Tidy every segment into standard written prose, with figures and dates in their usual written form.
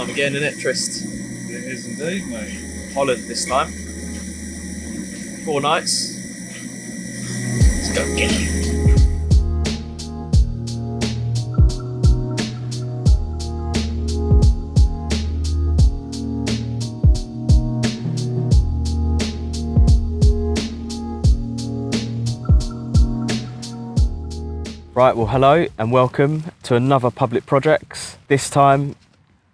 time again, isn't it, Trist? It is indeed, mate. Holland this time. 4 nights. Let's go get it. Right, well hello and welcome to another Public Projects. This time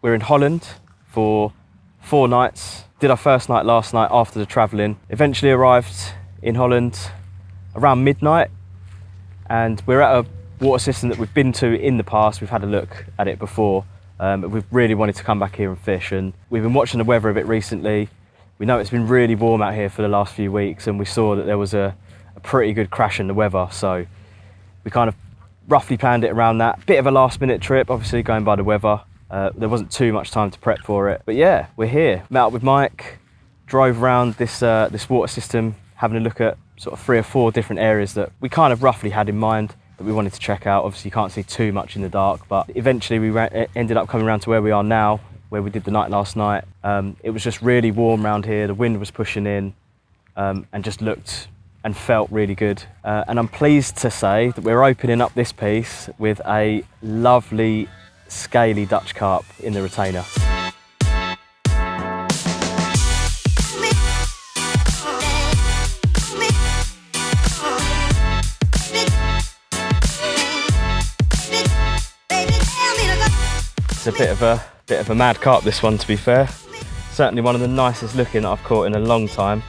we're in Holland for 4 nights. Did our first night last night after the travelling. Eventually arrived in Holland around midnight, and we're at a water system that we've been to in the past. We've had a look at it before, but we've really wanted to come back here and fish, and we've been watching the weather a bit recently. We know it's been really warm out here for the last few weeks, and we saw that there was a pretty good crash in the weather, so we kind of roughly planned it around that. Bit of a last minute trip, obviously going by the weather. There wasn't too much time to prep for it. But yeah, we're here. Met up with Mike, drove around this water system, having a look at sort of 3 or 4 different areas that we kind of roughly had in mind that we wanted to check out. Obviously you can't see too much in the dark, but eventually we ended up coming around to where we are now, where we did the night last night. It was just really warm around here. The wind was pushing in, and just looked and felt really good. And I'm pleased to say that we're opening up this piece with a lovely scaly Dutch carp in the retainer. It's a bit of a mad carp, this one, to be fair. Certainly one of the nicest looking that I've caught in a long time.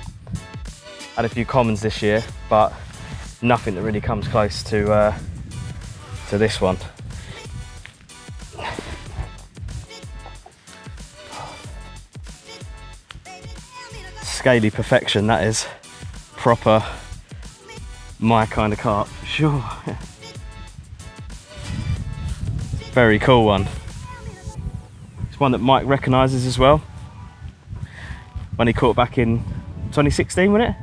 Had a few commons this year, but nothing that really comes close to this one. Scaly perfection, that is. Proper my kind of carp, for sure. Very cool one. It's one that Mike recognises as well. When he caught back in 2016, wasn't it?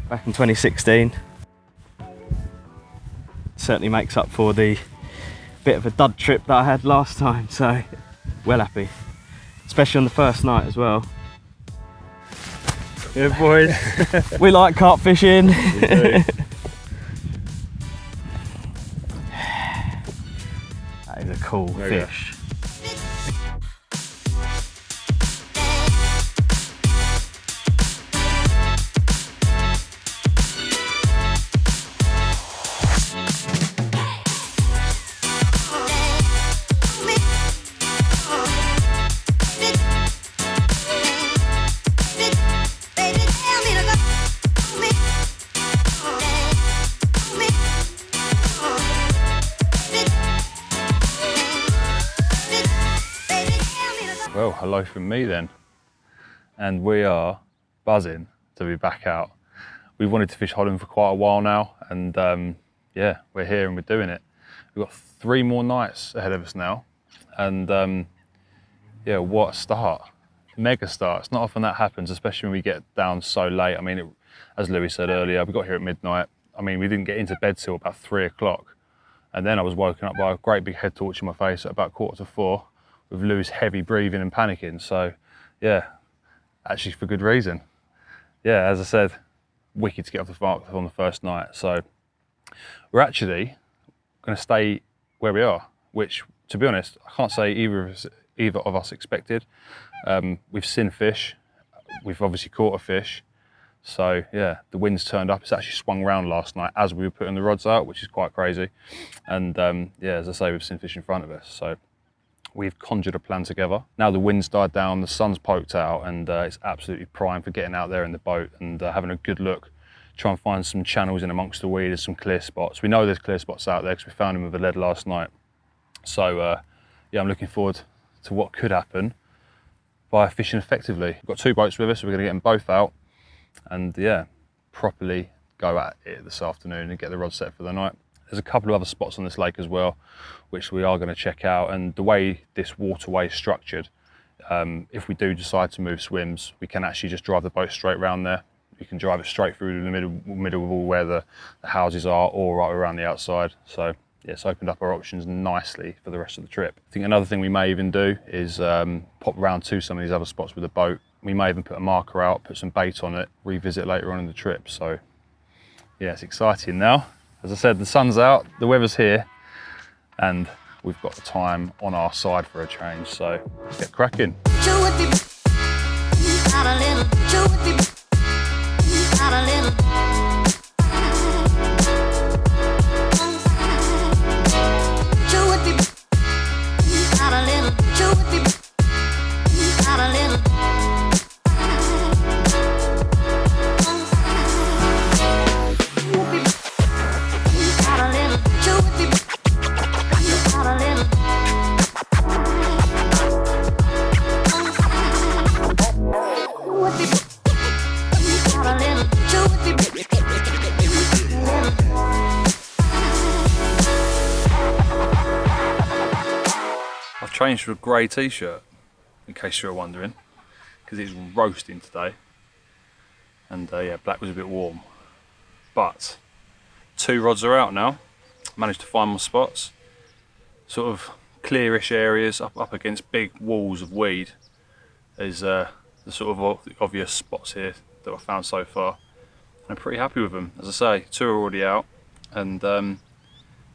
Back in 2016. Certainly makes up for the bit of a dud trip that I had last time, so well happy. Especially on the first night as well. Yeah, boys. We like carp fishing. That is a cool fish. Well, hello from me then. And we are buzzing to be back out. We've wanted to fish Holland for quite a while now, and yeah, we're here and we're doing it. We've got 3 more nights ahead of us now, and yeah, what a start. Mega start. It's not often that happens, especially when we get down so late. I mean, as Louis said earlier, we got here at midnight. I mean, we didn't get into bed till about 3 o'clock. And then I was woken up by a great big head torch in my face at about 3:45 with Louis heavy breathing and panicking. So yeah, actually for good reason. Yeah, as I said, wicked to get off the mark on the first night. So we're actually going to stay where we are, which, to be honest, I can't say either of us expected. We've seen fish, we've obviously caught a fish. So yeah, the wind's turned up. It's actually swung round last night as we were putting the rods out, which is quite crazy. And yeah, as I say, we've seen fish in front of us. So we've conjured a plan together. Now the wind's died down, the sun's poked out, and it's absolutely prime for getting out there in the boat and having a good look. Try and find some channels in amongst the weed, there's some clear spots. We know there's clear spots out there because we found them with a lead last night. So yeah, I'm looking forward to what could happen by fishing effectively. We've got 2 boats with us, so we're going to get them both out and yeah, properly go at it this afternoon and get the rod set for the night. There's a couple of other spots on this lake as well, which we are going to check out. And the way this waterway is structured, if we do decide to move swims, we can actually just drive the boat straight around there. You can drive it straight through the middle of all where the houses are, or right around the outside. So yeah, it's opened up our options nicely for the rest of the trip. I think another thing we may even do is pop around to some of these other spots with a boat. We may even put a marker out, put some bait on it, revisit later on in the trip. So yeah, it's exciting now. As I said, the sun's out, the weather's here, and we've got the time on our side for a change. So let's get cracking. Changed to a grey t-shirt, in case you were wondering, because it's roasting today, and yeah, black was a bit warm. But 2 rods are out now. Managed to find my spots, sort of clearish areas up against big walls of weed. There's the sort of obvious spots here that I've found so far. I'm pretty happy with them. As I say, 2 are already out, and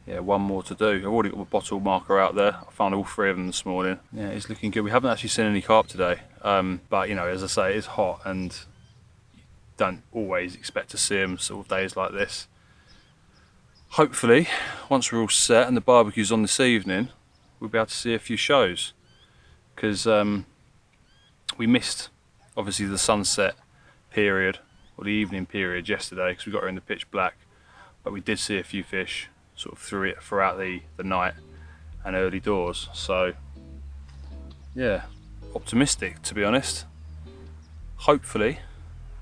yeah, 1 more to do. I've already got a bottle marker out there. I found all 3 of them this morning. Yeah, it's looking good. We haven't actually seen any carp today, but you know, as I say, it's hot, and you don't always expect to see them sort of days like this. Hopefully, once we're all set and the barbecue's on this evening, we'll be able to see a few shows, because we missed obviously the sunset period or the evening period yesterday because we got her in the pitch black, but we did see a few fish sort of throughout the night and early doors. So yeah, optimistic, to be honest. Hopefully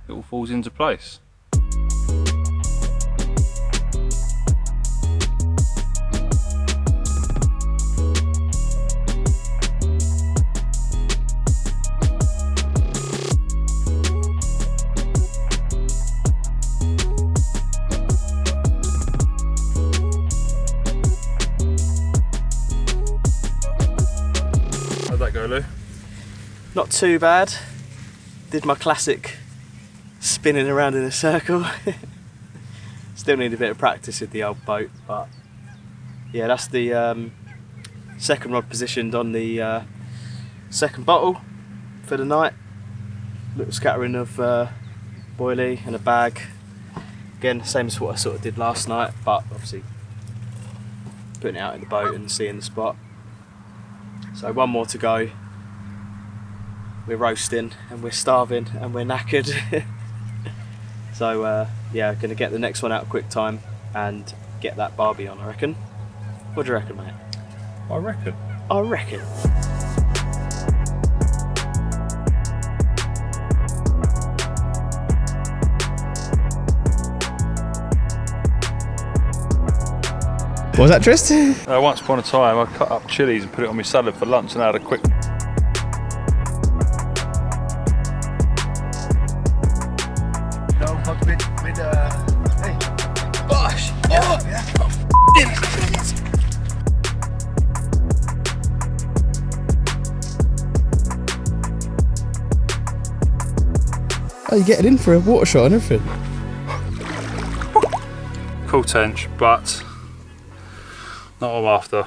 it all falls into place. How'd that go, Lou? Not too bad. Did my classic spinning around in a circle. Still need a bit of practice with the old boat, but yeah, that's the second rod positioned on the second bottle for the night. Little scattering of boilie and a bag. Again, same as what I sort of did last night, but obviously putting it out in the boat and seeing the spot. So 1 more to go. We're roasting and we're starving and we're knackered. So yeah, gonna get the next one out quick time and get that barbie on, I reckon. What do you reckon, mate? I reckon. I reckon. What was that, Tristan? Once upon a time, I cut up chilies and put it on my salad for lunch, and I had a quick. Hey. Gosh! Oh, yeah. Oh, you're getting in for a water shot and everything. Cool tench, but not what I'm after.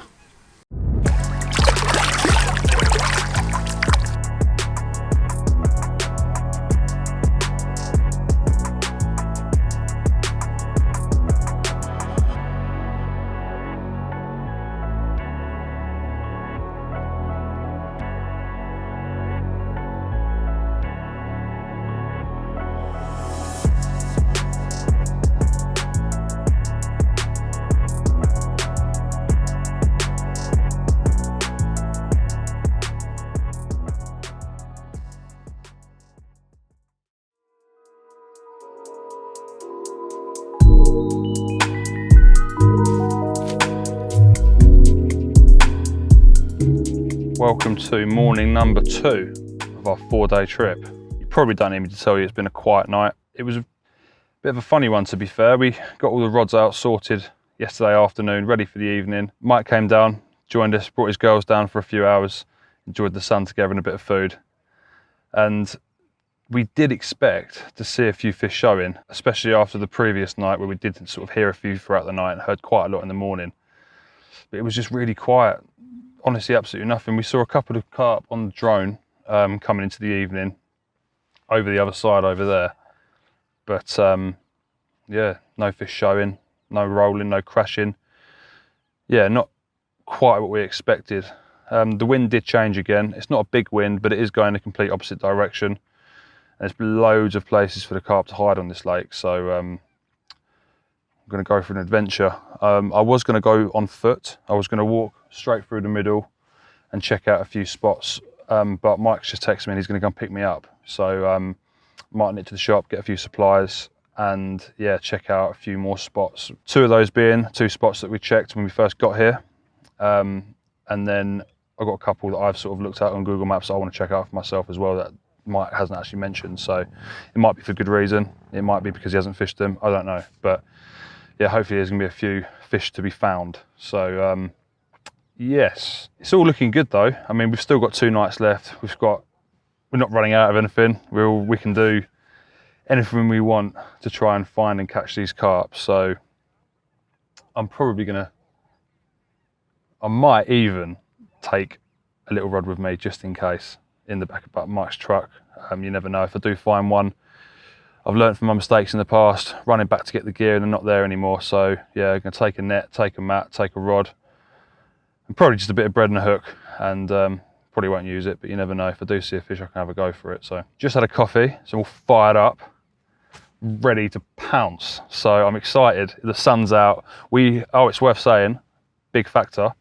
Welcome to morning number 2 of our 4-day trip. You probably don't need me to tell you it's been a quiet night. It was a bit of a funny one, to be fair. We got all the rods out sorted yesterday afternoon, ready for the evening. Mike came down, joined us, brought his girls down for a few hours, enjoyed the sun together and a bit of food. And we did expect to see a few fish showing, especially after the previous night where we did sort of hear a few throughout the night and heard quite a lot in the morning. But it was just really quiet. Honestly, absolutely nothing. We saw a couple of carp on the drone coming into the evening over the other side over there. But yeah, no fish showing, no rolling, no crashing. Yeah, not quite what we expected. The wind did change again. It's not a big wind, but it is going the complete opposite direction. There's loads of places for the carp to hide on this lake, so I'm going to go for an adventure. I was going to go on foot. I was going to walk straight through the middle and check out a few spots, but Mike's just texted me and he's going to come pick me up. So might nip to the shop, get a few supplies, and yeah, check out a few more spots. Two of those being two spots that we checked when we first got here, and then I've got a couple that I've sort of looked at on Google Maps that I want to check out for myself as well that Mike hasn't actually mentioned. So it might be for good reason, it might be because he hasn't fished them, I don't know. But yeah, hopefully there's going to be a few fish to be found. So yes, it's all looking good though. I mean, we've still got 2 nights left. We're not running out of anything. We can do anything we want to try and find and catch these carp. So I'm probably I might even take a little rod with me just in case in the back of Mike's truck. You never know. If I do find one, I've learned from my mistakes in the past, running back to get the gear and they're not there anymore. So yeah, I'm going to take a net, take a mat, take a rod, and probably just a bit of bread and a hook, and probably won't use it, but you never know. If I do see a fish, I can have a go for it. So just had a coffee, so all fired up, ready to pounce. So I'm excited. The sun's out. It's worth saying, big factor,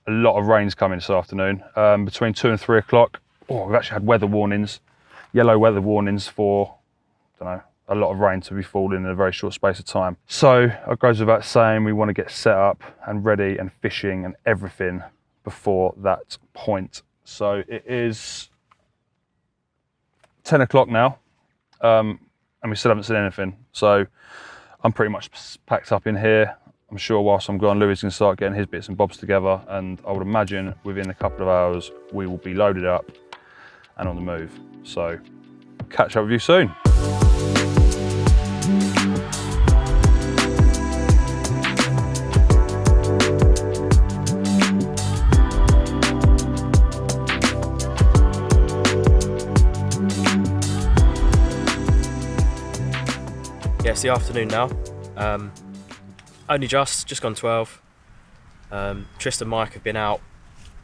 a lot of rain's coming this afternoon, between 2 and 3 o'clock. We've actually had weather warnings, yellow weather warnings for, I don't know, a lot of rain to be falling in a very short space of time. So it goes without saying, we want to get set up and ready and fishing and everything before that point. So it is 10 o'clock now, and we still haven't seen anything. So I'm pretty much packed up in here. I'm sure whilst I'm gone, Louis can start getting his bits and bobs together, and I would imagine within a couple of hours we will be loaded up and on the move. So catch up with you soon. Yeah, it's the afternoon now. Only just gone 12. Tristan and Mike have been out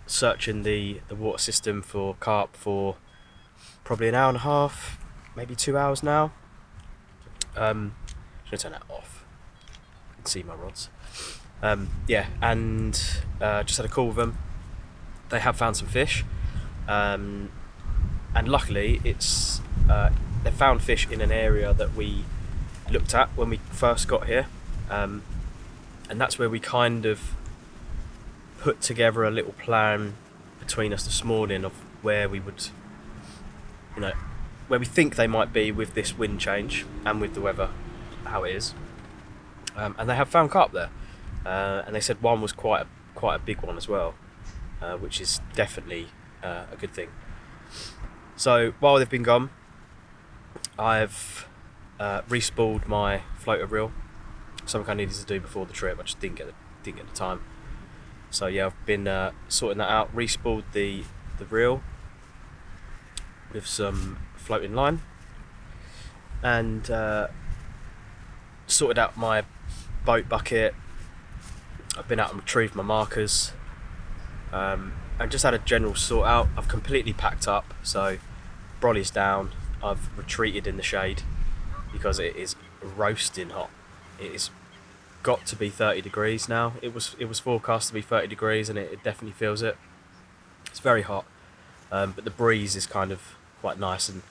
searching the water system for carp for probably an hour and a half, maybe 2 hours now. I'm going to turn that off. You can see my rods. Yeah, and just had a call with them. They have found some fish, and luckily they found fish in an area that we looked at when we first got here, and that's where we kind of put together a little plan between us this morning of where we would, where we think they might be with this wind change and with the weather how it is, and they have found carp there, and they said one was quite a big one as well, which is definitely a good thing. So while they've been gone, I've re-spooled my floater reel, something I needed to do before the trip. I just didn't get the time. So yeah, I've been sorting that out. Re-spooled the reel with some floating line, and sorted out my boat bucket. I've been out and retrieved my markers, and just had a general sort out. I've completely packed up, so brolly's down. I've retreated in the shade because it is roasting hot. It is got to be 30 degrees now. It was forecast to be 30 degrees, and it definitely feels it. It's very hot, but the breeze is kind of quite nice, and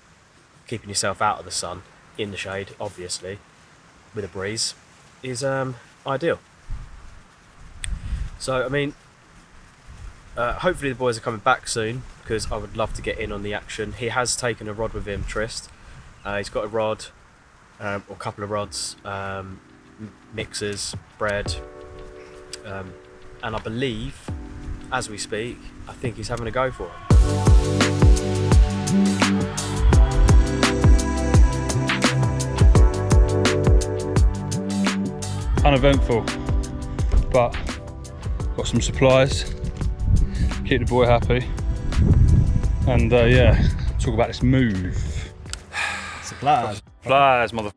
keeping yourself out of the sun in the shade, obviously, with a breeze is ideal. So I mean, hopefully the boys are coming back soon, because I would love to get in on the action. He has taken a rod with him, Trist. He's got a rod, or a couple of rods, mixers, bread, And I believe, as we speak, I think he's having a go for him. Uneventful, but got some supplies, keep the boy happy, and yeah, talk about this move. Supplies. Supplies, mother.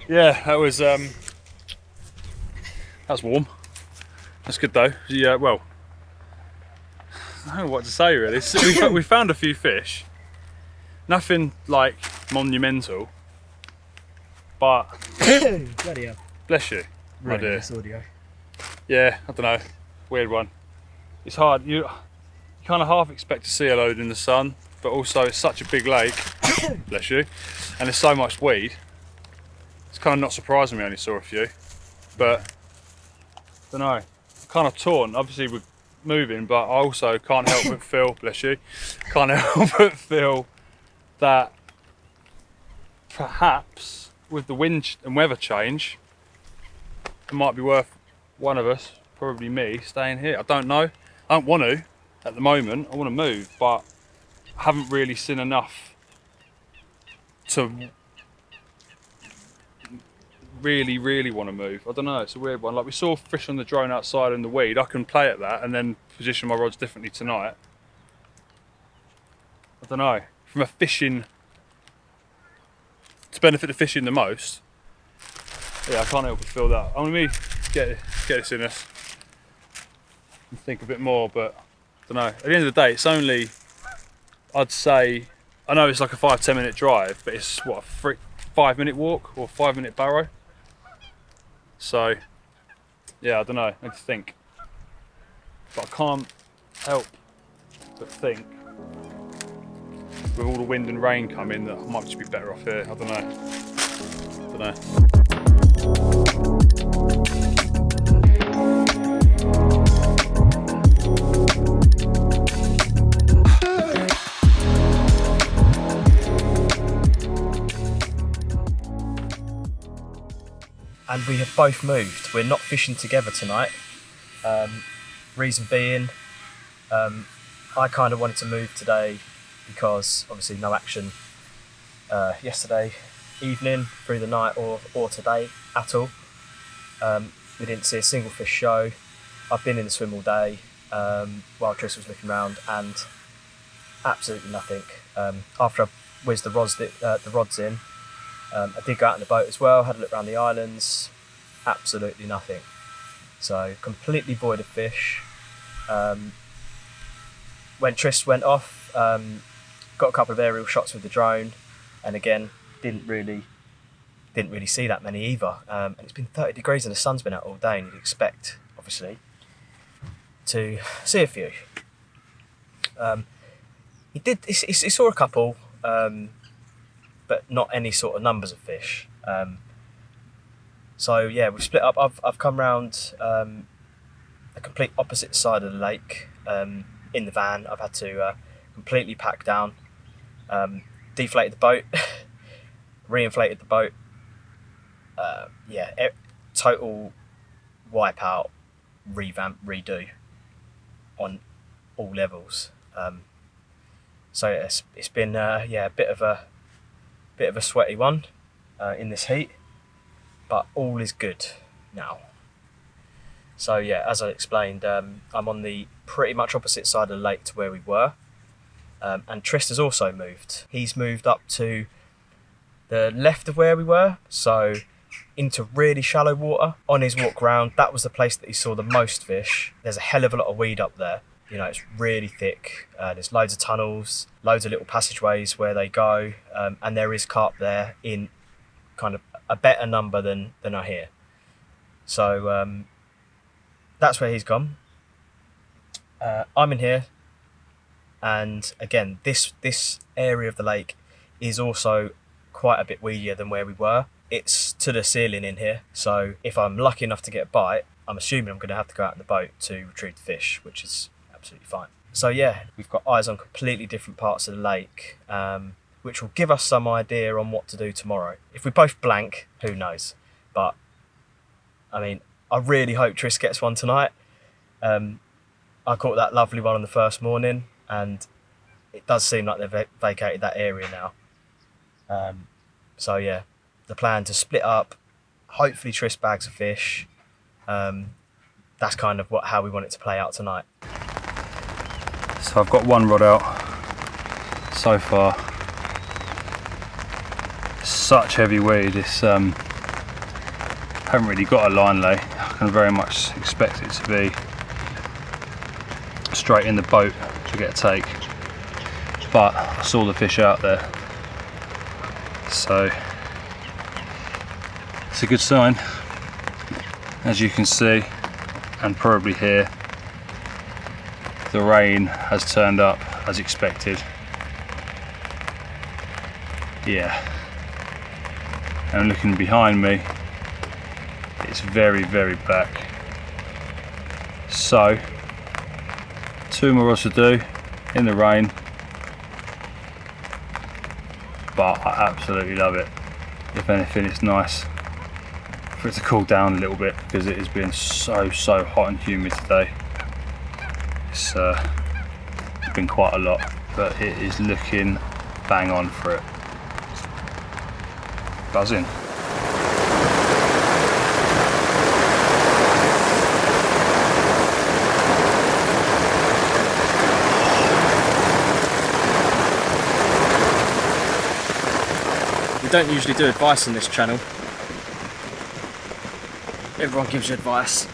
Yeah, that was warm. That's good though. Yeah, well, I don't know what to say really. So we found a few fish, nothing like monumental. But Bloody hell. bless you, my Really dear. nice audio. Yeah, I don't know, weird one. It's hard. You kind of half expect to see a load in the sun, but also it's such a big lake. Bless you. And there's so much weed. It's kind of not surprising me I only saw a few, but I don't know. Kind of torn. Obviously we're moving, but I also can't help but feel. Bless you. Can't help but feel that perhaps, with the wind and weather change, it might be worth one of us, probably me, staying here. I don't know. I don't want to at the moment. I want to move, but I haven't really seen enough to really want to move. I don't know. It's a weird one. Like we saw fish on the drone outside in the weed. I can play at that and then position my rods differently tonight. I don't know. From a fishing, to benefit the fishing the most, yeah, I can't help but feel that. I'm gonna get this in us and think a bit more, but I don't know. At the end of the day, it's only, I'd say, I know it's like a 5-10 minute drive, but it's what, a 5-minute walk or 5-minute barrow. So, yeah, I don't know. I need to think, but I can't help but think, with all the wind and rain coming, that I might just be better off here. I don't know. And we have both moved. We're not fishing together tonight. Reason being, I kind of wanted to move today because obviously no action yesterday evening, through the night, or today at all. We didn't see a single fish show. I've been in the swim all day while Tris was looking around, and absolutely nothing. After I whizzed the rods in, I did go out in the boat as well, had a look around the islands, absolutely nothing. So completely void of fish. When Tris went off, got a couple of aerial shots with the drone, and again, didn't really see that many either. And it's been 30 degrees and the sun's been out all day, and you'd expect, obviously, to see a few. He saw a couple, but not any sort of numbers of fish. So yeah, we've split up. I've come round the complete opposite side of the lake in the van. I've had to completely pack down, deflated the boat, reinflated the boat. Total wipeout, revamp, redo on all levels. So it's been a bit of a sweaty one in this heat, but all is good now. So yeah, as I explained, I'm on the pretty much opposite side of the lake to where we were, and Trist has also moved. He's moved up to the left of where we were, so into really shallow water. On his walk round, that was the place that he saw the most fish. There's a hell of a lot of weed up there. You know, it's really thick. There's loads of tunnels, loads of little passageways where they go, and there is carp there in kind of a better number than I hear. So that's where he's gone. I'm in here, and again, this area of the lake is also quite a bit weedier than where we were. It's to the ceiling in here, so if I'm lucky enough to get a bite, I'm assuming I'm going to have to go out in the boat to retrieve the fish, which is absolutely fine. So yeah, we've got eyes on completely different parts of the lake, which will give us some idea on what to do tomorrow. If we both blank, who knows? But I mean, I really hope Tris gets one tonight. I caught that lovely one on the first morning, and it does seem like they've vacated that area now. So yeah, the plan to split up, hopefully Tris bags a fish. That's kind of how we want it to play out tonight. So I've got one rod out so far. Such heavy weed, it's haven't really got a line lay. I can very much expect it to be straight in the boat to get a take, but I saw the fish out there, so it's a good sign. As you can see and probably hear, the rain has turned up as expected. Yeah, and looking behind me, it's very, very black. So 2 more rods to do in the rain, but I absolutely love it. If anything, it's nice for it to cool down a little bit because it has been so hot and humid today. It's been quite a lot, but it is looking bang on for it. Buzzing. We don't usually do advice on this channel. Everyone gives you advice.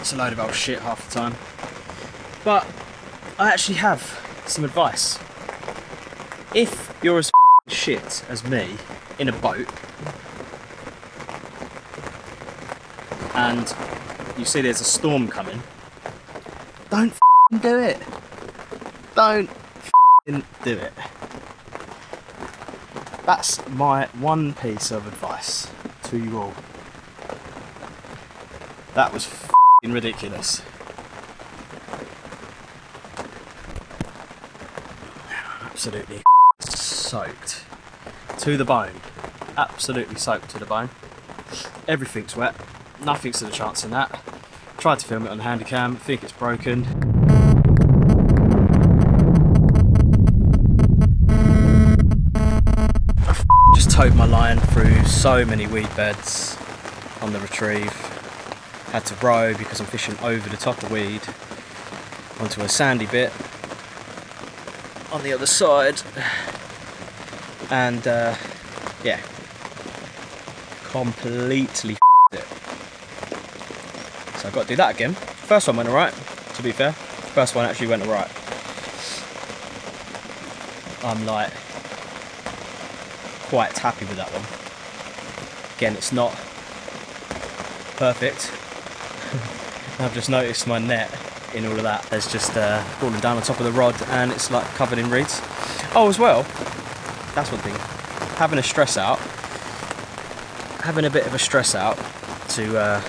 It's a load of old shit half the time. But I actually have some advice. If you're as shit as me in a boat and you see there's a storm coming, don't do it. Don't do it. That's my one piece of advice to you all. That was ridiculous. Absolutely soaked to the bone. Absolutely soaked to the bone. Everything's wet. Nothing's a chance in that. Tried to film it on the handycam. I think it's broken. Just towed my line through so many weed beds on the retrieve. Had to row because I'm fishing over the top of weed onto a sandy bit on the other side, and yeah, completely it. So I've got to do that again. First one went alright, to be fair. First one actually went alright. I'm like quite happy with that one. Again, it's not perfect. I've just noticed my net in all of that has just fallen down on top of the rod and it's like covered in reeds. Oh, as well, that's one thing, having a bit of a stress out to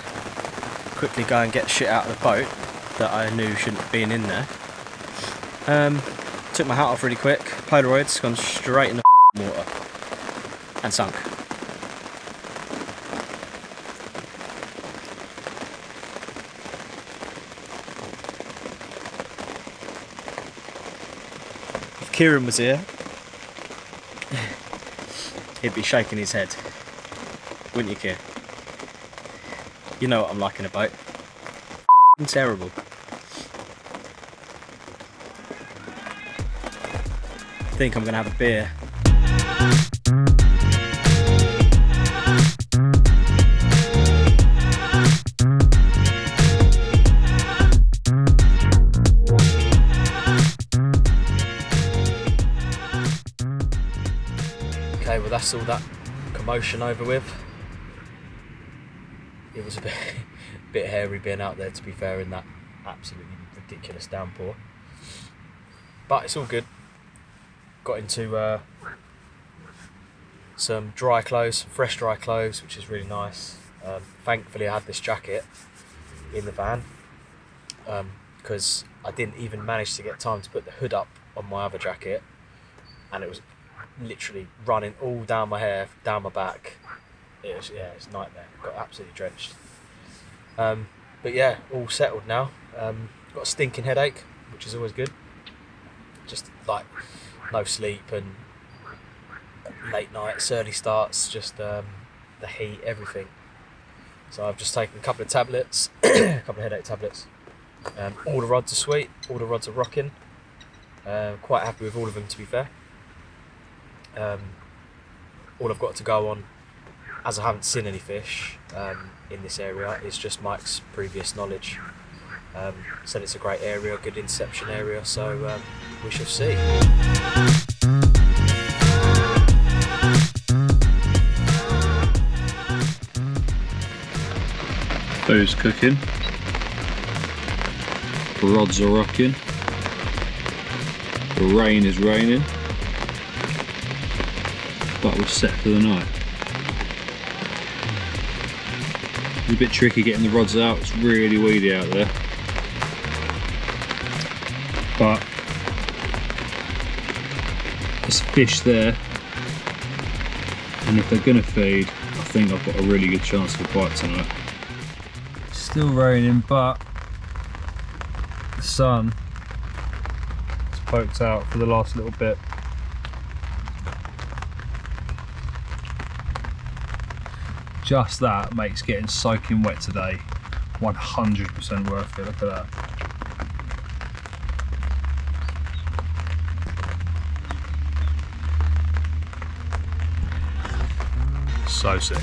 quickly go and get shit out of the boat that I knew shouldn't have been in there. Took my hat off really quick, Polaroid's gone straight in the water and sunk. Kieran was here, he'd be shaking his head, wouldn't you, Kier? You know what I'm like in a boat. Terrible. I think I'm gonna have a beer. Okay, well that's all that commotion over with. It was a bit hairy being out there, to be fair, in that absolutely ridiculous downpour. But it's all good. Got into some dry clothes, some fresh dry clothes, which is really nice. Thankfully I had this jacket in the van because I didn't even manage to get time to put the hood up on my other jacket, and it was literally running all down my hair, down my back. It was, yeah, it's a nightmare. Got absolutely drenched. But yeah, all settled now. Got a stinking headache, which is always good. Just like no sleep and late nights, early starts, just the heat, everything. So I've just taken a couple of tablets, a couple of headache tablets. All the rods are sweet, all the rods are rocking. Quite happy with all of them, to be fair. All I've got to go on, as I haven't seen any fish in this area, is just Mike's previous knowledge. Said it's a great area, good interception area, so we shall see. Food's cooking, the rods are rocking, the rain is raining, but we're set for the night. It's a bit tricky getting the rods out, it's really weedy out there. But there's fish there, and if they're gonna feed, I think I've got a really good chance of a bite tonight. Still raining, but the sun has poked out for the last little bit. Just that makes getting soaking wet today 100% worth it. Look at that. So sick.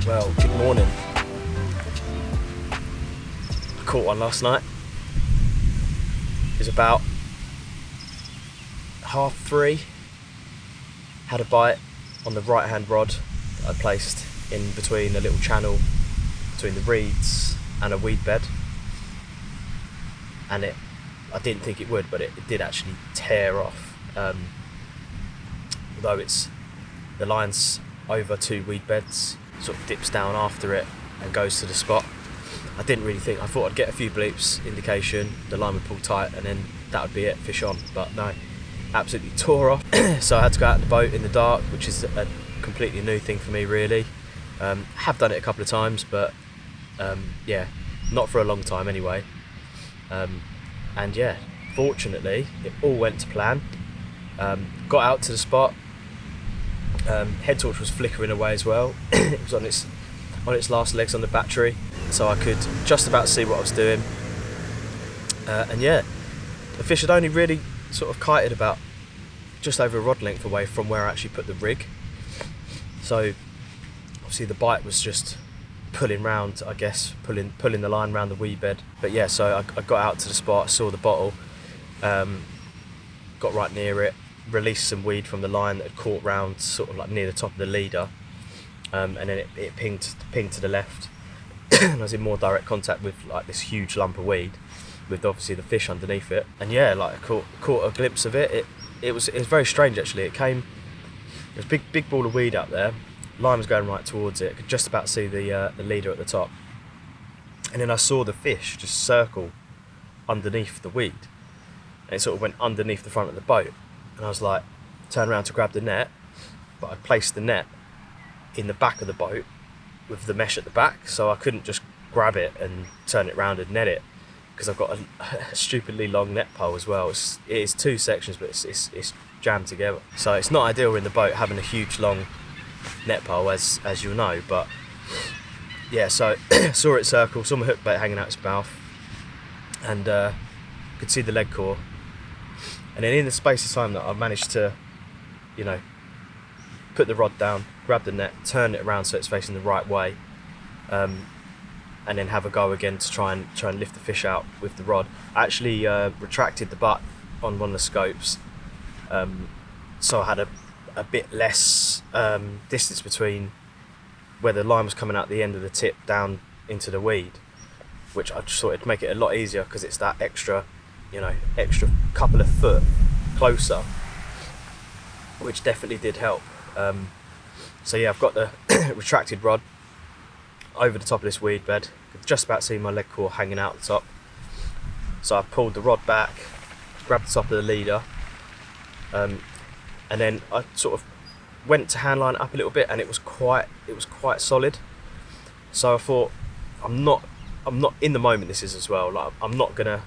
Well, good morning. I caught one last night. It was about 3:30. Had a bite on the right hand rod that I placed in between a little channel between the reeds and a weed bed. And I didn't think it would, but it did actually tear off. Although the line's over 2 weed beds, sort of dips down after it and goes to the spot. I didn't really think, I thought I'd get a few bleeps, indication, the line would pull tight and then that would be it, fish on, but no, absolutely tore off. So I had to go out in the boat in the dark, which is a completely new thing for me really. Have done it a couple of times, but yeah, not for a long time anyway. And yeah, fortunately it all went to plan. Got out to the spot. Head torch was flickering away as well. It was on its last legs on the battery, so I could just about see what I was doing. And yeah, the fish had only really sort of kited about just over a rod length away from where I actually put the rig. So obviously the bite was just pulling round, I guess, pulling the line around the wee bed. But yeah, so I got out to the spot, I saw the bottle, got right near it, released some weed from the line that had caught round sort of like near the top of the leader, and then it pinged to the left. And I was in more direct contact with like this huge lump of weed with obviously the fish underneath it. And yeah, like I caught a glimpse of it. It was very strange actually. There was a big ball of weed up there. Line was going right towards it. I could just about see the leader at the top. And then I saw the fish just circle underneath the weed. And it sort of went underneath the front of the boat. And I was like, turned around to grab the net, but I placed the net in the back of the boat with the mesh at the back, so I couldn't just grab it and turn it around and net it, because I've got a stupidly long net pole as well. It is 2 sections, but it's jammed together. So it's not ideal in the boat having a huge long net pole, as you'll know, but yeah, so saw it circle, saw my hook bait hanging out its mouth, and could see the leg core. And then in the space of time that I managed to, put the rod down, grab the net, turn it around so it's facing the right way, and then have a go again to try and lift the fish out with the rod. I actually retracted the butt on one of the scopes, so I had a bit less distance between where the line was coming out the end of the tip down into the weed, which I just thought it'd make it a lot easier because it's that extra couple of foot closer, which definitely did help. So yeah, I've got the retracted rod over the top of this weed bed. You can just about see my leg core hanging out the top. So I pulled the rod back, grabbed the top of the leader, and then I sort of went to hand line it up a little bit, and it was quite solid. So I thought, I'm not in the moment. This is as well. Like I'm not gonna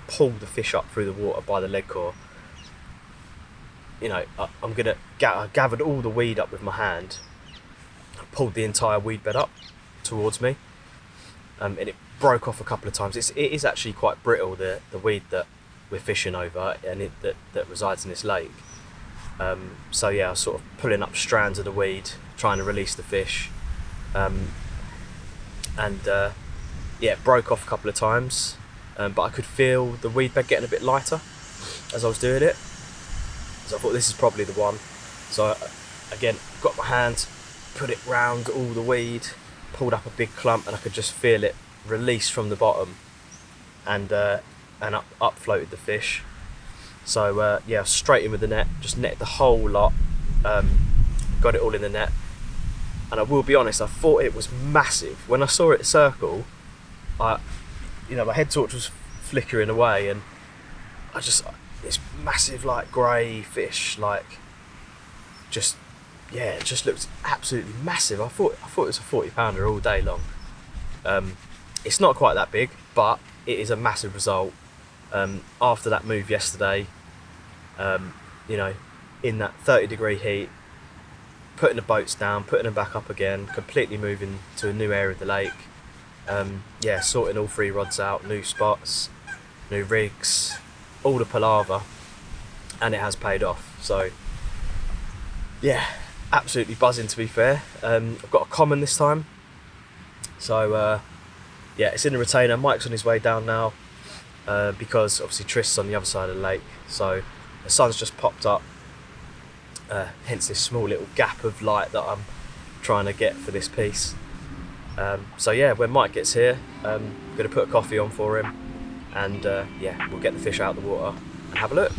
pull the fish up through the water by the leg core. You know, I gathered all the weed up with my hand, pulled the entire weed bed up towards me, and it broke off a couple of times. It is actually quite brittle, the weed that we're fishing over, and that resides in this lake. So yeah, I was sort of pulling up strands of the weed, trying to release the fish, and it broke off a couple of times, but I could feel the weed bed getting a bit lighter as I was doing it. So I thought this is probably the one. So again, got my hand, put it round all the weed, pulled up a big clump, and I could just feel it release from the bottom, and up floated the fish. So yeah, straight in with the net, just netted the whole lot, got it all in the net. And I will be honest, I thought it was massive. When I saw it circle, my head torch was flickering away, and this massive like grey fish, like it just looked absolutely massive. I thought it was a 40-pounder all day long. It's not quite that big, but it is a massive result. After that move yesterday, in that 30-degree heat, putting the boats down, putting them back up again, completely moving to a new area of the lake. Sorting all 3 rods out, new spots, new rigs, all the palaver, and it has paid off. So yeah, absolutely buzzing, to be fair. I've got a common this time, so it's in the retainer. Mike's on his way down now, because obviously Trist's on the other side of the lake, so the sun's just popped up, hence this small little gap of light that I'm trying to get for this piece. So yeah, when Mike gets here, I'm going to put a coffee on for him, and we'll get the fish out of the water and have a look.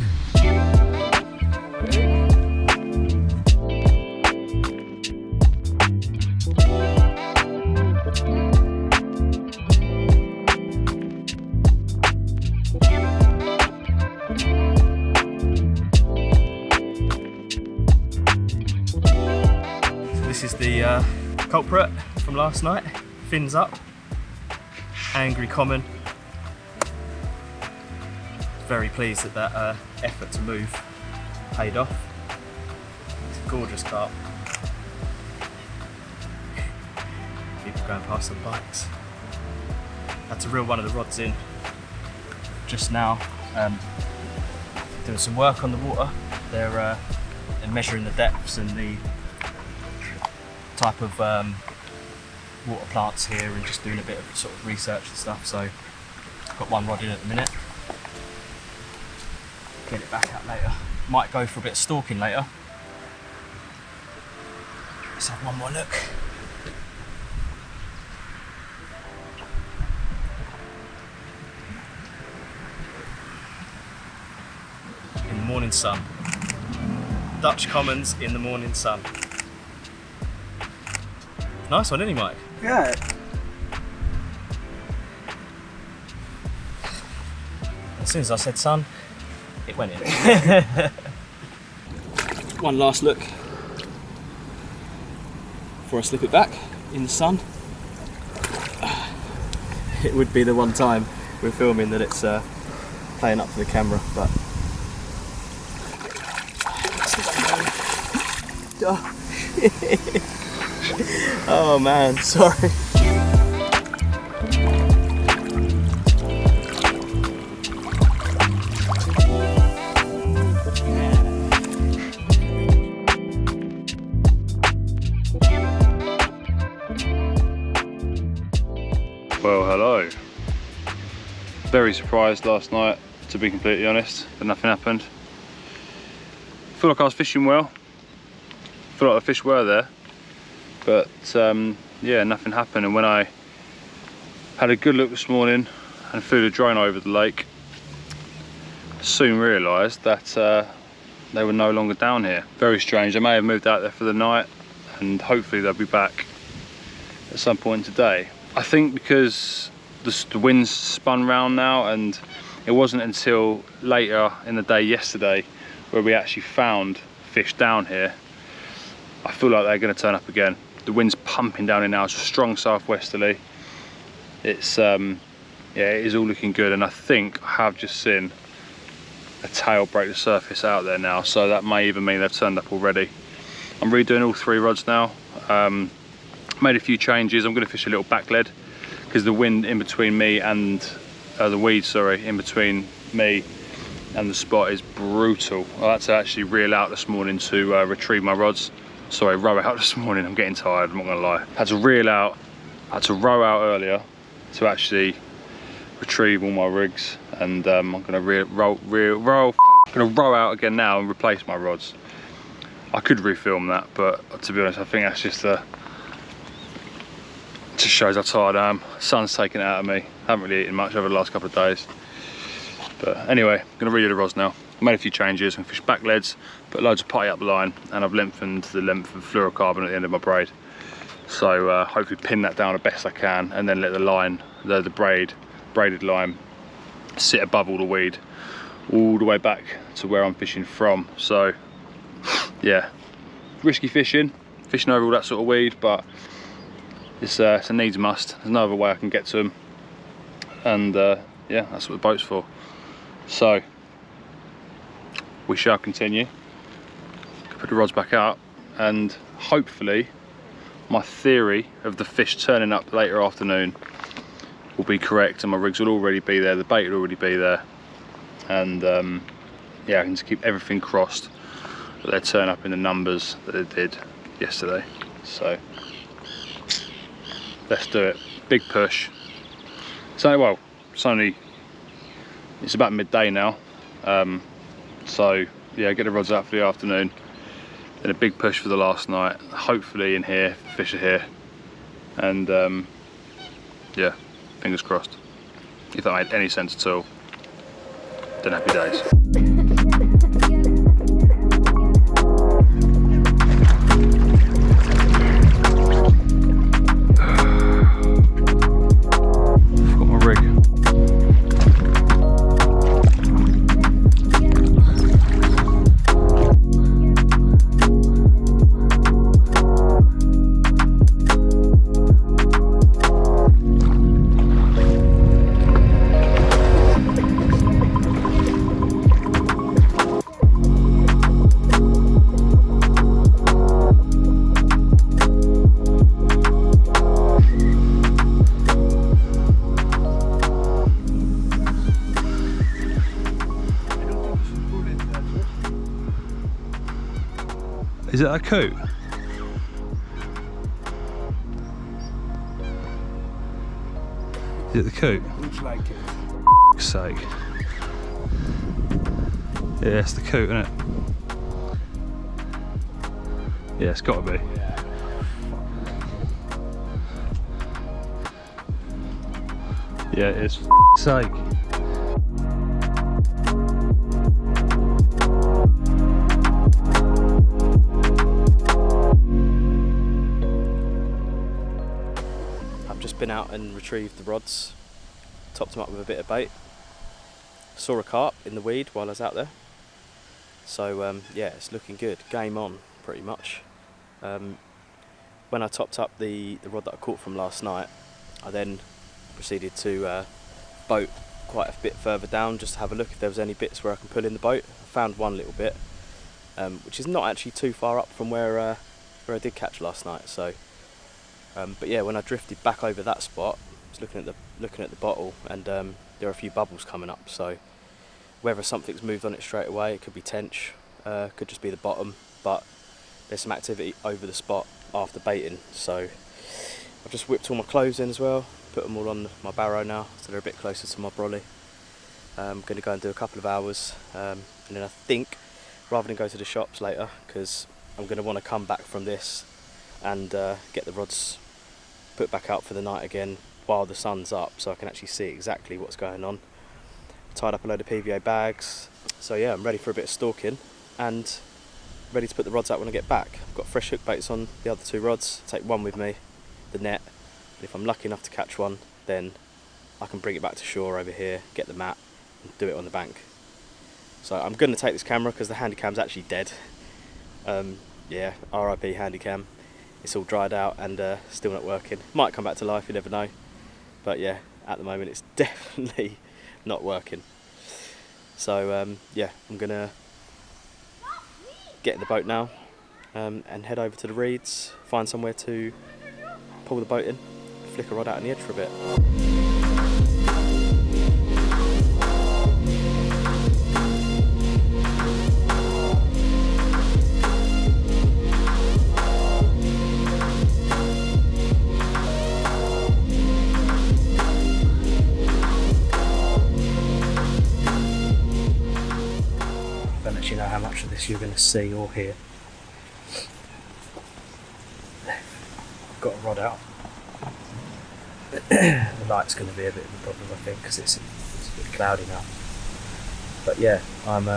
So this is the culprit from last night. Fins up, angry common. Very pleased that effort to move paid off. It's a gorgeous carp. People going past on bikes. Had to reel one of the rods in just now. Doing some work on the water. They're measuring the depths and the type of water plants here, and just doing a bit of sort of research and stuff. So got one rod in at the minute. Get it back out later. Might go for a bit of stalking later. Let's have one more look. In the morning sun. Dutch commons in the morning sun. Nice one, isn't he, Mike? Yeah. As soon as I said sun, it went in. One last look before I slip it back in the sun. It would be the one time we're filming that it's playing up for the camera, but oh man, sorry. Well, hello. Very surprised last night, to be completely honest, but nothing happened. feel like I was fishing well. Feel like the fish were there, but yeah, nothing happened. And when I had a good look this morning and flew the drone over the lake, soon realised that they were no longer down here. Very strange. They may have moved out there for the night, and hopefully they'll be back at some point today. I think because the wind's spun round now, and it wasn't until later in the day yesterday where we actually found fish down here. I feel like they're going to turn up again. The wind's pumping down here now. It's a strong southwesterly. It's yeah, it is all looking good, and I think I have just seen a tail break the surface out there now, so that may even mean they've turned up already. I'm redoing all 3 rods now. Made a few changes. I'm going to fish a little back lead because the wind in between me and the weed, sorry, in between me and the spot is brutal. I had to actually reel out this morning to retrieve my rods. Sorry, row out this morning. I'm getting tired, I'm not gonna lie. Had to reel out, had to row out earlier to actually retrieve all my rigs, and I'm gonna row out again now and replace my rods. I could refilm that, but to be honest, I think that's just shows how tired I am. Sun's taken it out of me. Haven't really eaten much over the last couple of days. But anyway, I'm gonna redo the rods now. I made a few changes. I'm fish back leads, put loads of putty up the line, and I've lengthened the length of fluorocarbon at the end of my braid. So hopefully pin that down the best I can, and then let the line, the braided line, sit above all the weed, all the way back to where I'm fishing from. So yeah, risky fishing over all that sort of weed, but it's a needs must. There's no other way I can get to them, and yeah, that's what the boat's for. So we shall continue. Put the rods back out, and hopefully my theory of the fish turning up later afternoon will be correct, and my rigs will already be there, the bait will already be there, and yeah, I can just keep everything crossed that they turn up in the numbers that they did yesterday. So let's do it. Big push. So well, it's about midday now, so yeah, get the rods out for the afternoon, then a big push for the last night, hopefully in here, fish are here, and yeah, fingers crossed. If that made any sense at all, then happy days. Is that a coat? Is it the coat? Looks like it. For sake. Yeah, it's the coat, isn't it? Yeah, it's got to be. Yeah, it is. For sake. Been out and retrieved the rods, topped them up with a bit of bait, saw a carp in the weed while I was out there, so yeah, it's looking good, game on pretty much. When I topped up the rod that I caught from last night, I then proceeded to boat quite a bit further down just to have a look if there was any bits where I can pull in the boat. I found one little bit, which is not actually too far up from where I did catch last night, so but yeah, when I drifted back over that spot, I was looking at the bottle, and there are a few bubbles coming up. So whether something's moved on it straight away, it could be tench, could just be the bottom. But there's some activity over the spot after baiting. So I've just whipped all my clothes in as well, put them all on my barrow now, so they're a bit closer to my brolly. I'm going to go and do a couple of hours, and then I think rather than go to the shops later, because I'm going to want to come back from this and get the rods put back out for the night again while the sun's up, so I can actually see exactly what's going on. Tied up a load of PVA bags, so yeah, I'm ready for a bit of stalking and ready to put the rods out when I get back. I've got fresh hook baits on the other 2 rods, take one with me, the net, and if I'm lucky enough to catch one, then I can bring it back to shore over here, get the mat and do it on the bank. So I'm going to take this camera because the Handycam's actually dead. Yeah, RIP Handycam. It's all dried out and still not working. Might come back to life, you never know. But yeah, at the moment it's definitely not working. So yeah, I'm going to get in the boat now and head over to the reeds, find somewhere to pull the boat in, flick a rod out on the edge for a bit. Don't actually know how much of this you're going to see or hear. I've got a rod out. The light's going to be a bit of a problem, I think, because it's a bit cloudy now. But yeah, I'm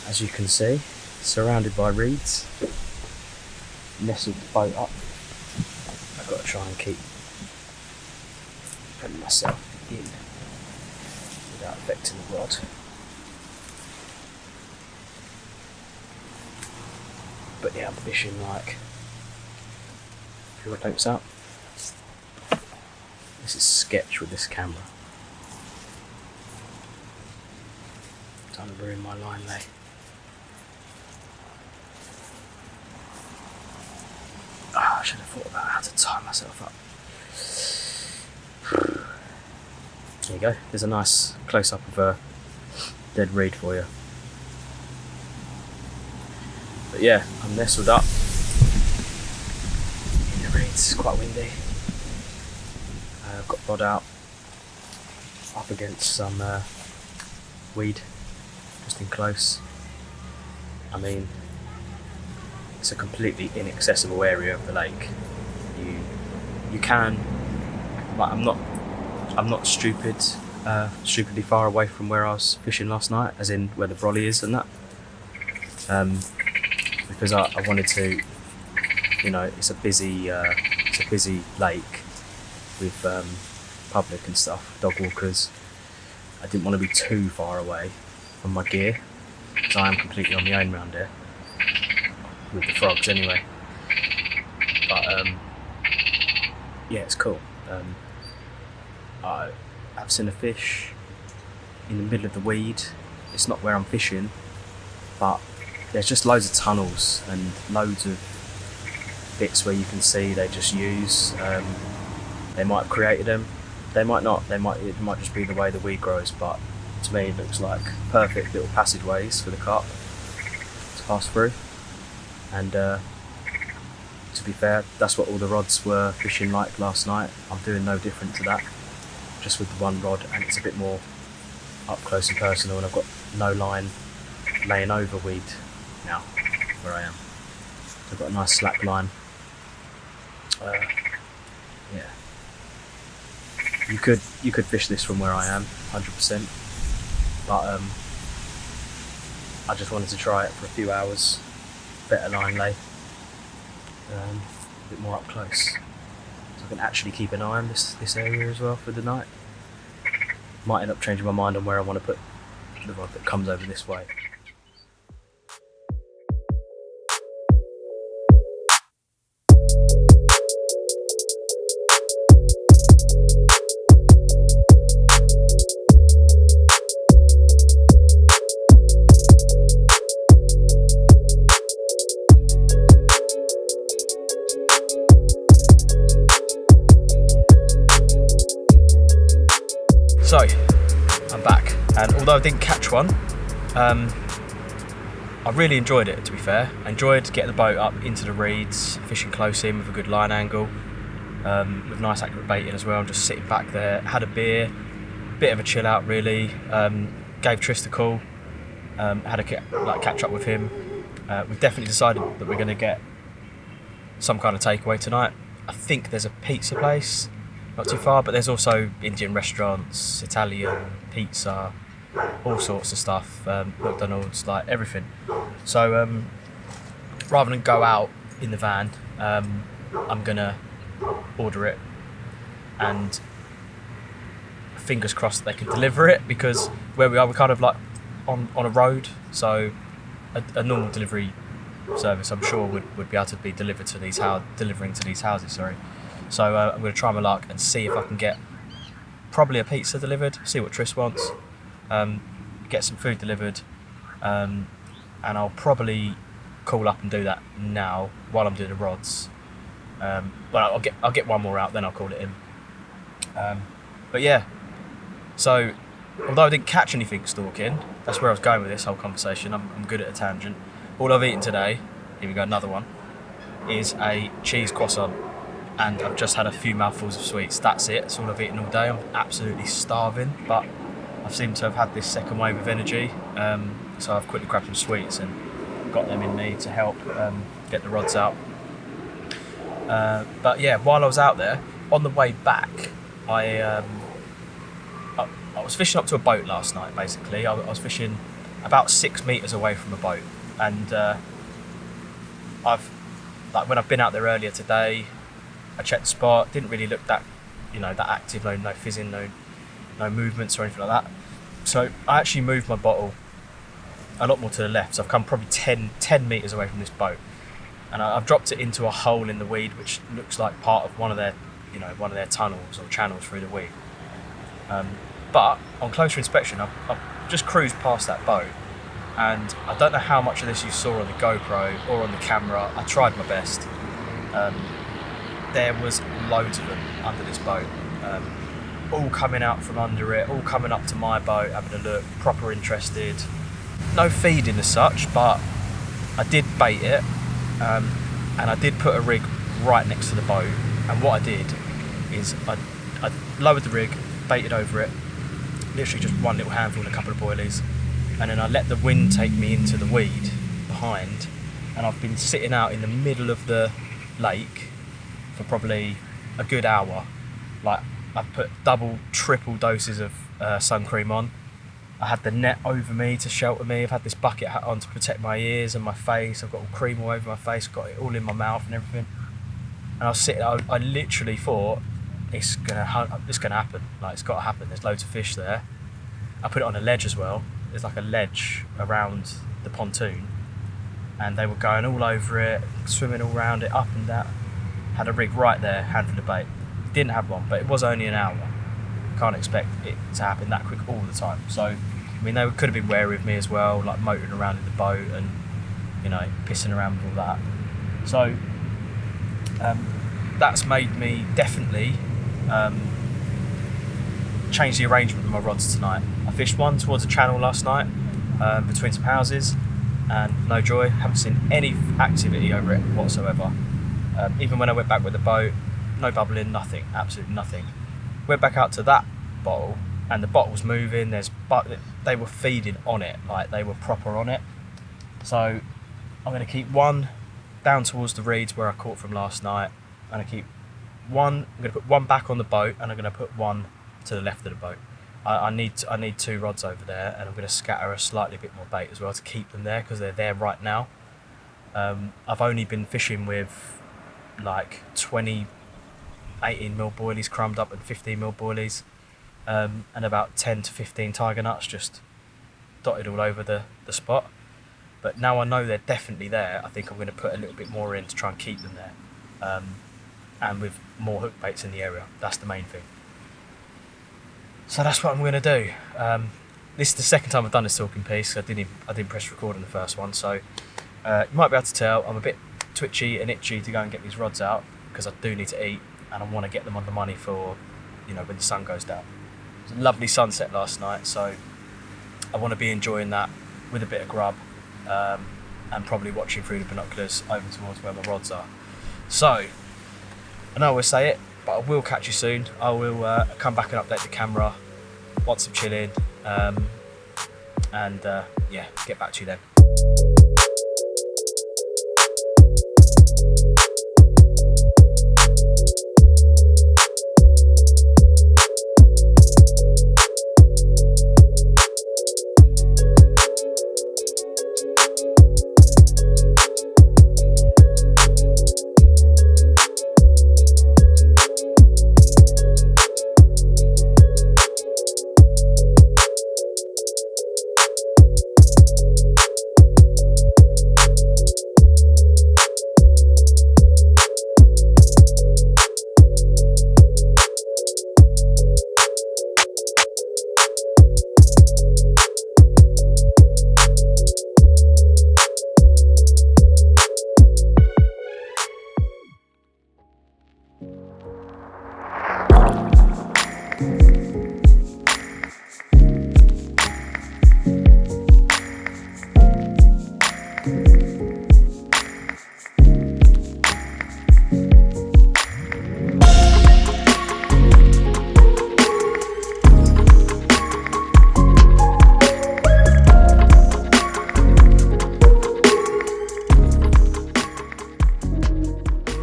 as you can see, surrounded by reeds, nestled the boat up. I've got to try and keep putting myself in without affecting the rod. But yeah, I'm fishing like, if your tapes out. This is sketch with this camera. Time to ruin my line lay. I should have thought about how to tie myself up. There you go, there's a nice close up of a dead reed for you. But yeah, I'm nestled up in the reeds, it's quite windy. I've got rod out up against some weed, just in close. I mean, it's a completely inaccessible area of the lake. You can, like, I'm not stupidly far away from where I was fishing last night, as in where the brolly is and that. Because I wanted to, you know, it's a busy lake with public and stuff, dog walkers. I didn't want to be too far away from my gear, because I am completely on my own round here with the frogs anyway. But yeah, it's cool. I've seen a fish in the middle of the weed. It's not where I'm fishing, but there's just loads of tunnels and loads of bits where you can see they just use. They might have created them, they might not. It might just be the way the weed grows. But to me, it looks like perfect little passageways for the carp to pass through. And to be fair, that's what all the rods were fishing like last night. I'm doing no different to that, just with the one rod, and it's a bit more up close and personal. And I've got no line laying over weed now where I am. So I've got a nice slack line. Yeah, you could fish this from where I am, 100%. But I just wanted to try it for a few hours, better line lay, a bit more up close, so I can actually keep an eye on this area as well for the night. Might end up changing my mind on where I want to put the rod that comes over this way. So, I'm back, and although I didn't catch one, I really enjoyed it, to be fair. I enjoyed getting the boat up into the reeds, fishing close in with a good line angle, with nice accurate baiting as well, just sitting back there, had a beer, bit of a chill out really, gave Trist a call, Had a catch up with him. We've definitely decided that we're going to get some kind of takeaway tonight. I think there's a pizza place not too far, but there's also Indian restaurants, Italian, pizza, all sorts of stuff, McDonald's, like everything. So rather than go out in the van, I'm gonna order it, and fingers crossed that they can deliver it, because where we are, we're kind of like on a road, so a normal delivery service I'm sure would be able to be delivering to these houses. So I'm going to try my luck and see if I can get probably a pizza delivered, see what Tris wants, get some food delivered, and I'll probably call up and do that now while I'm doing the rods. But I'll get one more out, then I'll call it in. But yeah, so although I didn't catch anything stalking, that's where I was going with this whole conversation. I'm good at a tangent. All I've eaten today, here we go, another one, is a cheese croissant, and I've just had a few mouthfuls of sweets. That's it. That's all I've eaten all day. I'm absolutely starving, but I seem to have had this second wave of energy, so I've quickly grabbed some sweets and got them in me to help get the rods out. But yeah, while I was out there, on the way back, I was fishing up to a boat last night. Basically, I was fishing about 6 meters away from a boat, and when I've been out there earlier today, I checked the spot. Didn't really look that active. No fizzing, no movements or anything like that. So I actually moved my bottle a lot more to the left. So I've come probably 10 meters away from this boat, and I've dropped it into a hole in the weed, which looks like part of one of their tunnels or channels through the weed. But on closer inspection, I've just cruised past that boat, and I don't know how much of this you saw on the GoPro or on the camera. I tried my best. There was loads of them under this boat, all coming out from under it, all coming up to my boat, having a look, proper interested. No feeding as such, but I did bait it, and I did put a rig right next to the boat. And what I did is I lowered the rig, baited over it, literally just one little handful and a couple of boilies, and then I let the wind take me into the weed behind, and I've been sitting out in the middle of the lake for probably a good hour. Like, I've put double, triple doses of sun cream on. I had the net over me to shelter me. I've had this bucket hat on to protect my ears and my face. I've got all cream all over my face, got it all in my mouth and everything. And I was sitting, I literally thought, it's gonna happen. Like, it's got to happen. There's loads of fish there. I put it on a ledge as well. There's like a ledge around the pontoon, and they were going all over it, swimming all around it, up and down. Had a rig right there, handful of bait. Didn't have one, but it was only an hour. Can't expect it to happen that quick all the time. So, I mean, they could have been wary of me as well, like motoring around in the boat and, pissing around with all that. So, that's made me definitely change the arrangement of my rods tonight. I fished one towards a channel last night, between some houses, and no joy. Haven't seen any activity over it whatsoever. Even when I went back with the boat, no bubbling, nothing, absolutely nothing. Went back out to that bottle, and the bottle's moving. They were feeding on it, like they were proper on it. So I'm going to keep one down towards the reeds where I caught from last night. I'm going to put one back on the boat, and I'm going to put one to the left of the boat. I need two rods over there, and I'm going to scatter a slightly bit more bait as well to keep them there, because they're there right now. I've only been fishing with like 20 18mm boilies crumbed up and 15mm boilies, and about 10 to 15 tiger nuts just dotted all over the spot. But now I know they're definitely there, I think I'm going to put a little bit more in to try and keep them there, and with more hook baits in the area. That's the main thing. So that's what I'm going to do. This is the second time I've done this talking piece. I didn't press record on the first one, so you might be able to tell I'm a bit twitchy and itchy to go and get these rods out, because I do need to eat, and I want to get them on the money for, when the sun goes down. It was a lovely sunset last night, so I want to be enjoying that with a bit of grub, and probably watching through the binoculars over towards where my rods are. So, I know I always say it, but I will catch you soon. I will come back and update the camera once I'm chilling, and yeah, get back to you then.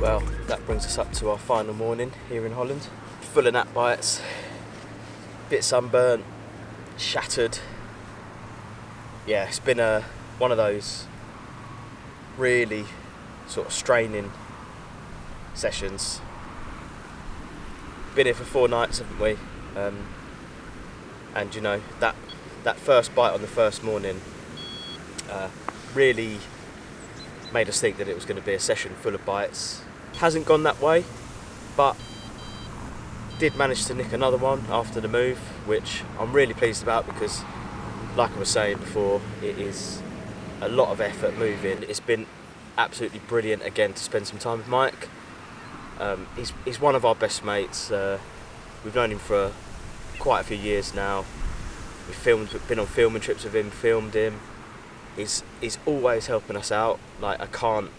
Well, that brings us up to our final morning here in Holland. Full of gnat bites, bit sunburnt, shattered. Yeah, it's been one of those really sort of straining sessions. Been here for 4 nights, haven't we? And you know, that first bite on the first morning really made us think that it was going to be a session full of bites. Hasn't gone that way, but did manage to nick another one after the move, which I'm really pleased about because, like I was saying before, it is a lot of effort moving. It's been absolutely brilliant again to spend some time with Mike. He's one of our best mates. We've known him for quite a few years now. We've been on filming trips with him, filmed him. He's always helping us out. Like, I can't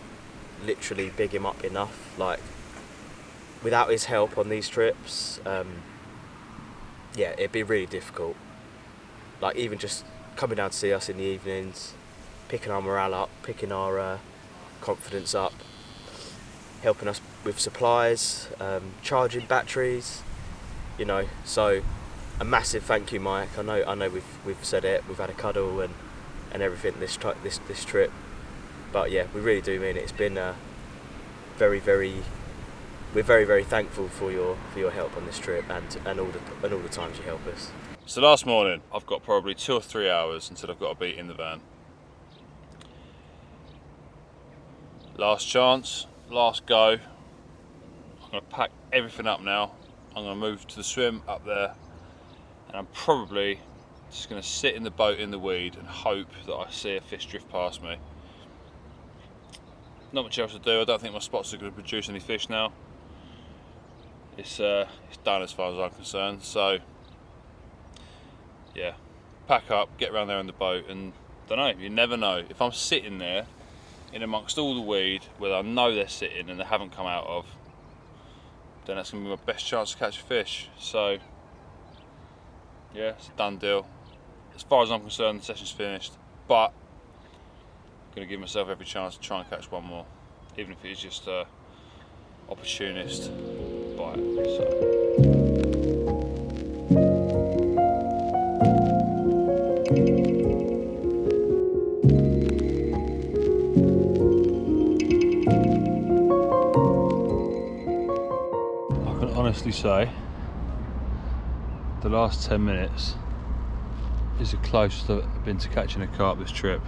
literally big him up enough. Like, without his help on these trips, yeah, it'd be really difficult. Like, even just coming down to see us in the evenings, picking our morale up, picking our confidence up, helping us with supplies, charging batteries, you know. So a massive thank you, Mike. I know we've said it, we've had a cuddle and everything this trip, but yeah, we really do mean it. It's been we're very thankful for your help on this trip and all the times you help us. So last morning, I've got probably 2 or 3 hours until I've got to be in the van. Last chance, last go. I'm going to pack everything up now. I'm going to move to the swim up there, and I'm probably just going to sit in the boat in the weed and hope that I see a fish drift past me. Not much else to do. I don't think my spots are going to produce any fish now. It's done as far as I'm concerned. So yeah, pack up, get around there in the boat, and don't know, you never know. If I'm sitting there in amongst all the weed where I know they're sitting and they haven't come out of, then that's going to be my best chance to catch a fish. So yeah, it's a done deal. As far as I'm concerned, the session's finished, but I'm going to give myself every chance to try and catch one more, even if it's just a opportunist bite. So. Honestly say the last 10 minutes is the closest I've been to catching a carp this trip.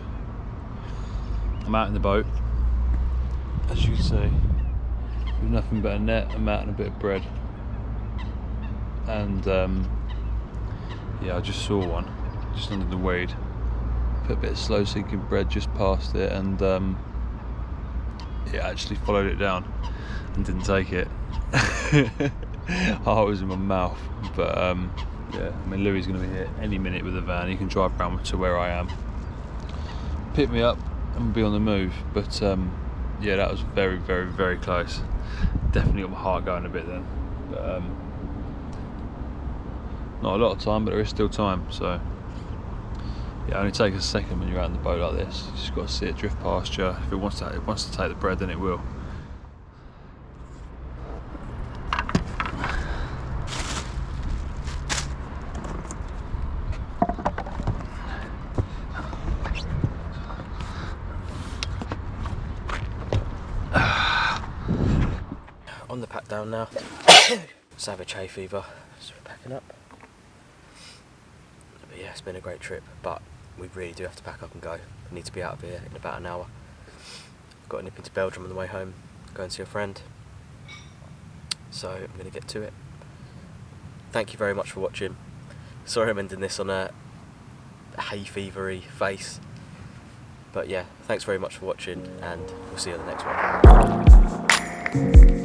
I'm out in the boat, as you can see, with nothing but a net, a mat and a bit of bread, and yeah, I just saw one just under the weed, put a bit of slow sinking bread just past it, and it actually followed it down and didn't take it. Heart was in my mouth, but yeah, I mean, Louis is going to be here any minute with the van. He can drive around to where I am, pick me up and be on the move. But yeah, that was very, very, very close. Definitely got my heart going a bit then, but not a lot of time, but there is still time, so Yeah, it only takes a second when you're out in the boat like this. You just got to see it drift past you. If it wants to take the bread, then it will. On the pack down now. Savage hay fever, so we're packing up. But yeah, it's been a great trip, but we really do have to pack up and go. We need to be out of here in about an hour. I've got a nip into Belgium on the way home, go and see a friend. So I'm going to get to it. Thank you very much for watching. Sorry I'm ending this on a hay fevery face. But yeah, thanks very much for watching, and we'll see you on the next one.